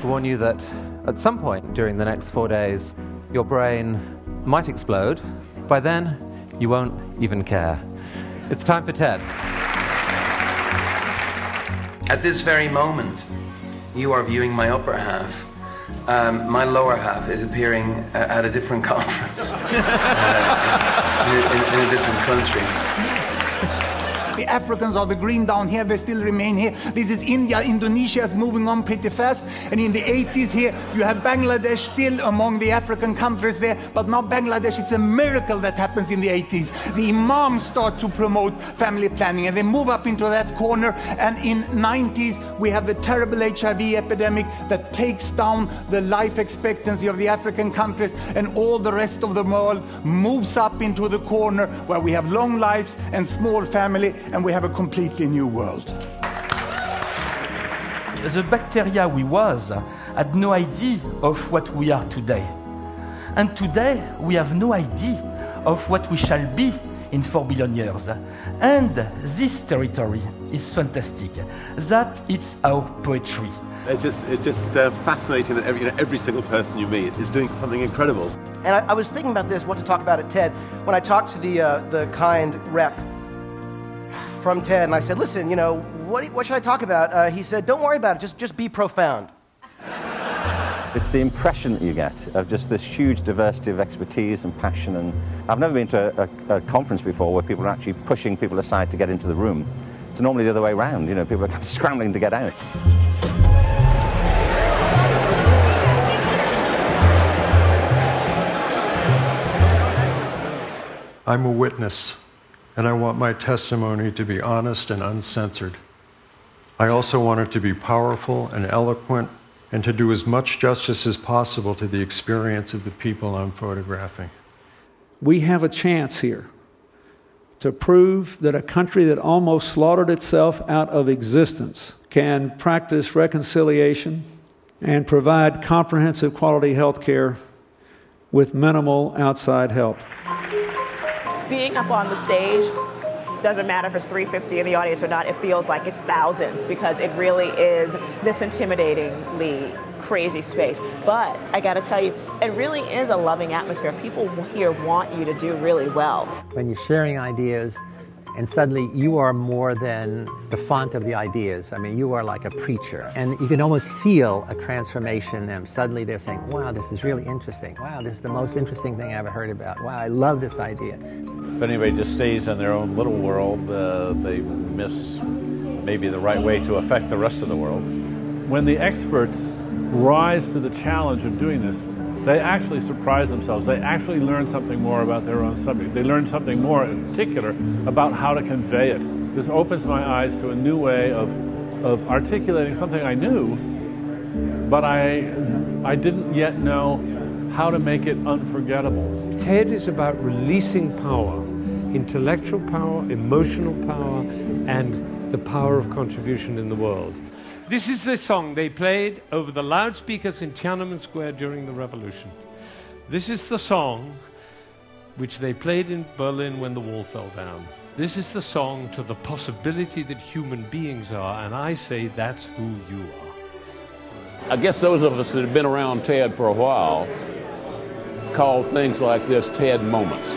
to warn you that at some point during the next 4 days, your brain might explode. By then, you won't even care. It's time for TED. At this very moment, you are viewing my upper half. My lower half is appearing at a different conference in a different country. The Africans are the green down here, they still remain here. This is India. Indonesia is moving on pretty fast. And in the 80s here, you have Bangladesh still among the African countries there. But now Bangladesh, it's a miracle that happens in the 80s. The imams start to promote family planning and they move up into that corner. And in 90s, we have the terrible HIV epidemic that takes down the life expectancy of the African countries. And all the rest of the world moves up into the corner where we have long lives and small family. And we have a completely new world. The bacteria we was had no idea of what we are today. And today we have no idea of what we shall be in 4 billion years. And this territory is fantastic. That it's our poetry. It's just fascinating that every single person you meet is doing something incredible. And I was thinking about this, what to talk about at TED, when I talked to the kind rep from TED, and I said, listen, what should I talk about? He said, don't worry about it, just be profound. It's the impression that you get of just this huge diversity of expertise and passion. And I've never been to a conference before where people are actually pushing people aside to get into the room. It's normally the other way around, people are scrambling to get out. I'm a witness, and I want my testimony to be honest and uncensored. I also want it to be powerful and eloquent, and to do as much justice as possible to the experience of the people I'm photographing. We have a chance here to prove that a country that almost slaughtered itself out of existence can practice reconciliation and provide comprehensive quality health care with minimal outside help. Being up on the stage, doesn't matter if it's 350 in the audience or not, it feels like it's thousands because it really is this intimidatingly crazy space. But I gotta tell you, it really is a loving atmosphere. People here want you to do really well. When you're sharing ideas and suddenly you are more than the font of the ideas. I mean, you are like a preacher. And you can almost feel a transformation in them. Suddenly they're saying, wow, this is really interesting. Wow, this is the most interesting thing I ever heard about. Wow, I love this idea. If anybody just stays in their own little world, they miss maybe the right way to affect the rest of the world. When the experts rise to the challenge of doing this, they actually surprise themselves. They actually learn something more about their own subject. They learn something more in particular about how to convey it. This opens my eyes to a new way of articulating something I knew, but I didn't yet know how to make it unforgettable. TED is about releasing power, intellectual power, emotional power, and the power of contribution in the world. This is the song they played over the loudspeakers in Tiananmen Square during the revolution. This is the song which they played in Berlin when the wall fell down. This is the song to the possibility that human beings are, and I say that's who you are. I guess those of us that have been around TED for a while call things like this TED moments.